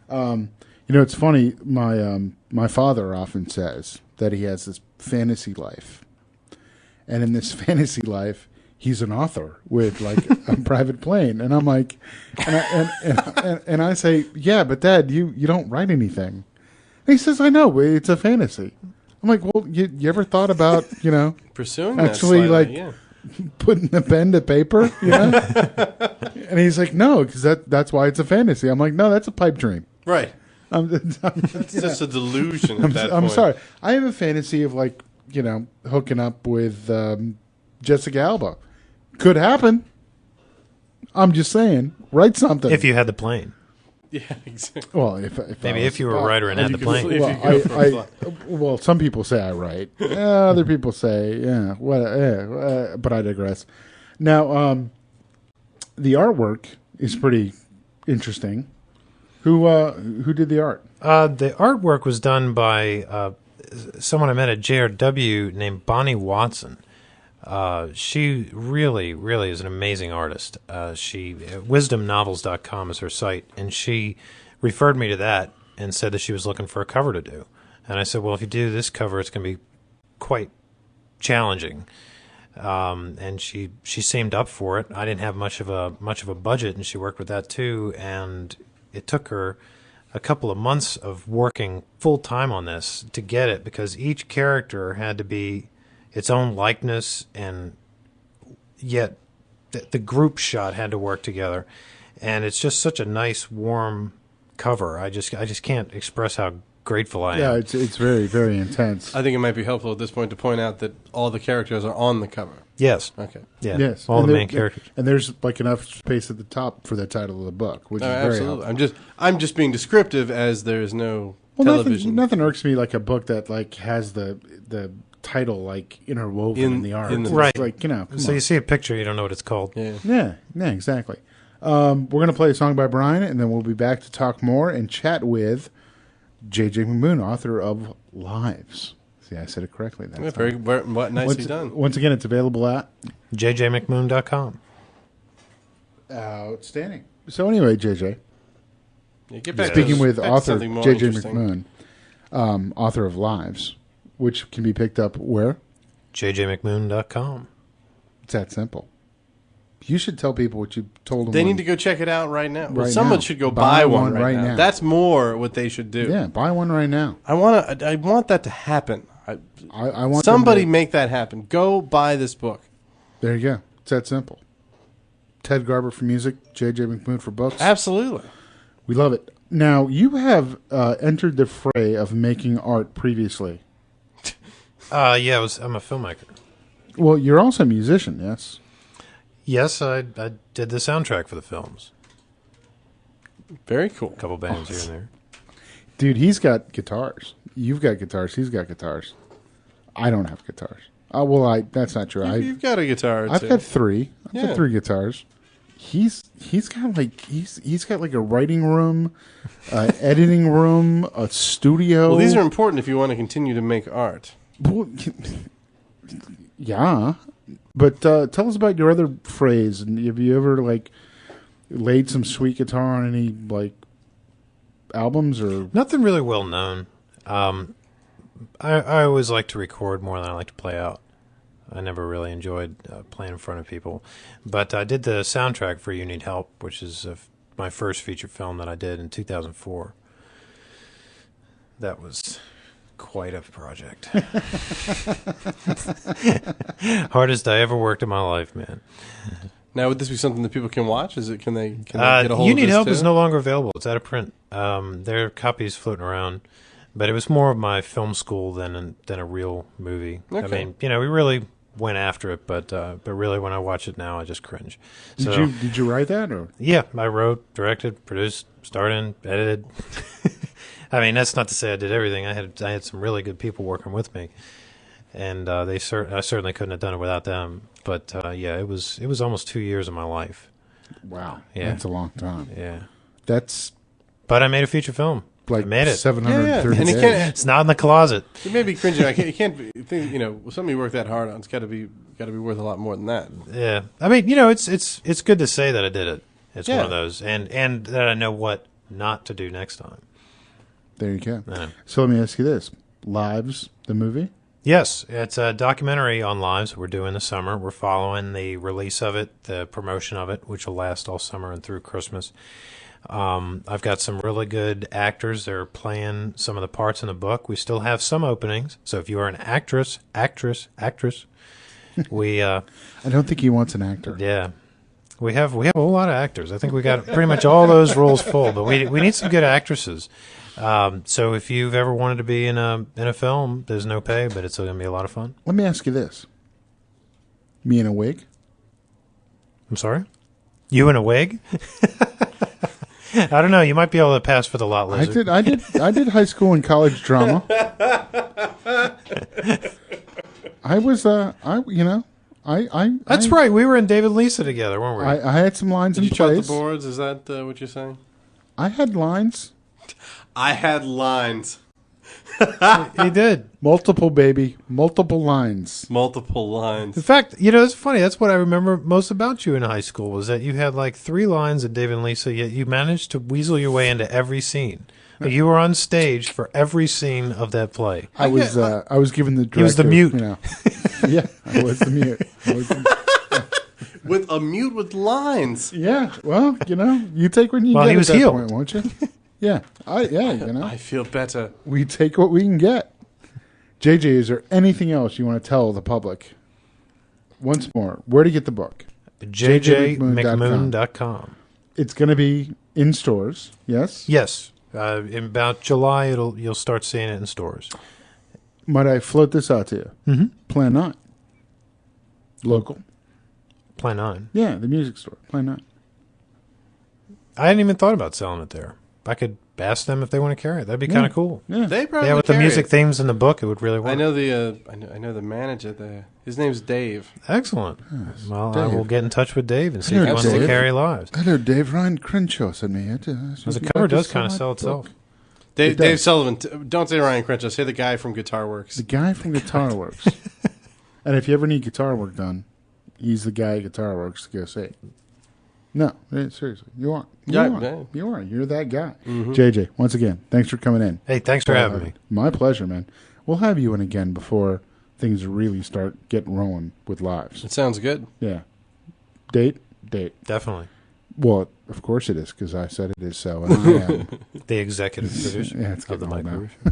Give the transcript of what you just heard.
It's funny. My father often says that he has this fantasy life, and in this fantasy life, he's an author with like a private plane. And I'm like, and I say, yeah, but Dad, you don't write anything. And he says, I know, but it's a fantasy. I'm like, well, you ever thought about pursuing actually that slightly, putting the pen to paper? And he's like, no, because that's why it's a fantasy. I'm like, no, that's a pipe dream. Right. It's just a delusion at that point. I'm sorry. I have a fantasy of hooking up with Jessica Alba. Could happen. I'm just saying. Write something. If you had the plane. Yeah, exactly. Well, if you were a writer and had the plane. Well, some people say I write. Other people say, but I digress. Now, the artwork is pretty interesting. Who did the art? The artwork was done by someone I met at JRW named Bonnie Watson. She really, really is an amazing artist. WisdomNovels.com is her site, and she referred me to that and said that she was looking for a cover to do. And I said, well, if you do this cover, it's going to be quite challenging. And she seemed up for it. I didn't have much of a budget, and she worked with that too. And it took her a couple of months of working full time on this to get it, because each character had to be its own likeness, and yet the group shot had to work together. And it's just such a nice, warm cover. I just can't express how grateful I am. Yeah, it's very, very intense. I think it might be helpful at this point to point out that all the characters are on the cover. Yes. Okay. Yeah. Yes. All the main characters. And there's like enough space at the top for the title of the book, which is very helpful. I'm just being descriptive, as there is no television. Nothing irks me like a book that like has the title like interwoven in the art. Right. Like, so you see a picture, you don't know what it's called. Yeah, exactly. We're going to play a song by Brian, and then we'll be back to talk more and chat with J.J. McMoon, author of Lives. See, I said it correctly. That's very nicely done. Once again, it's available at jjmcmoon.com. Outstanding. So anyway, JJ, get back speaking with author J.J. McMoon, author of Lives, which can be picked up where? jjmcmoon.com. It's that simple. You should tell people what you told them. They need to go check it out right now. Right Someone now. should go buy one right now. That's more what they should do. Yeah, buy one right now. I want that to happen. I want somebody make that happen. Go buy this book. There you go. It's that simple. Ted Garber for music, J.J. McMoon for books. Absolutely. We love it. Now, you have entered the fray of making art previously. Yeah, I'm a filmmaker. Well, you're also a musician, yes? Yes, I did the soundtrack for the films. Very cool. A couple bands here and there. Dude, he's got guitars. You've got guitars. He's got guitars. I don't have guitars. That's not true. You've got a guitar. I've got three. I've got 3 guitars. He's got like a writing room, editing room, a studio. Well, these are important if you want to continue to make art. Well, yeah, but tell us about your other phrase. And have you ever like laid some sweet guitar on any like albums or nothing really well known? I always like to record more than I like to play out. I never really enjoyed playing in front of people, but I did the soundtrack for You Need Help, which is my first feature film that I did in 2004. That was quite a project. Hardest I ever worked in my life, man. Now, would this be something that people can watch? Can they get a hold of this? You Need Help is too? no longer available. It's out of print. There are copies floating around, but it was more of my film school than a real movie. Okay. I mean, we really went after it, but really, when I watch it now, I just cringe. Did you write that or? Yeah, I wrote, directed, produced, starred in, edited. I mean, that's not to say I did everything. I had some really good people working with me, and I certainly couldn't have done it without them. But yeah, it was almost 2 years of my life. Wow, yeah, that's a long time. Yeah, but I made a feeture film. Like I made it 730 And days. It's not in the closet. You may be cringing. You can't with something you work that hard on, it's got to be worth a lot more than that. Yeah, I mean, it's good to say that I did it. It's Yeah. one of those, and that I know what not to do next time. There you go. Yeah. So let me ask you this: Lives, the movie? Yes, it's a documentary on Lives we're doing this summer. We're following the release of it, the promotion of it, which will last all summer and through Christmas. I've got some really good actors. They're playing some of the parts in the book. We still have some openings. So if you are an actress, we I don't think he wants an actor. yeah. We have a whole lot of actors. I think we got pretty much all those roles full, but we need some good actresses. So if you've ever wanted to be in a film, there's no pay, but it's going to be a lot of fun. Let me ask you this: me in a wig? I'm sorry? You in a wig? I don't know. You might be able to pass for the lot lizard. I did high school and college drama. I was That's right. We were in David Lisa together, weren't we? I had some lines Did in you chop the place. boards? Is that what you're saying? I had lines. I had lines. He did. Multiple, baby. Multiple lines. Multiple lines. In fact, it's funny. That's what I remember most about you in high school was that you had like 3 lines in David and Lisa, yet you managed to weasel your way into every scene. Like, you were on stage for every scene of that play. I was given the directive. He was the mute. Yeah, I was the mute. With a mute with lines. Yeah, well, you take what you Well, get he was at that healed. point, won't you? Yeah, I feel better. we take what we can get. JJ, is there anything else you want to tell the public? Once more, where to get the book? JJMcMoon.com. It's going to be in stores, yes? Yes. In about July, you'll start seeing it in stores. Might I float this out to you? Mm-hmm. Plan 9. Local. Plan 9. Yeah, the music store. Plan 9. I hadn't even thought about selling it there. I could ask them if they want to carry it. That'd be kind of cool. Yeah. They probably Yeah, with the carry music it. themes in the book, it would really work. I know the manager there. His name's Dave. Excellent. Well, I Dave. will get in touch with Dave and see if he Hello, wants to Dave. carry Lives. Hello, Dave. Ryan Crenshaw sent me here to... Because the cover does kind of sell itself. It does. Dave Sullivan. Don't say Ryan Crenshaw. Say the guy from Guitar Works. The guy from Guitar Works. And if you ever need guitar work done, he's the guy at Guitar Works to go see. No, seriously. You are. Yeah. You are. You're that guy. Mm-hmm. JJ, once again, thanks for coming in. Hey, thanks for having me. My pleasure, man. We'll have you in again before things really start getting rolling with Lives. It sounds good. Yeah. Date? Definitely. Well, of course it is, because I said it is so. And I am. The executive producer Yeah, it's of the getting old Mike now. LaRue Show.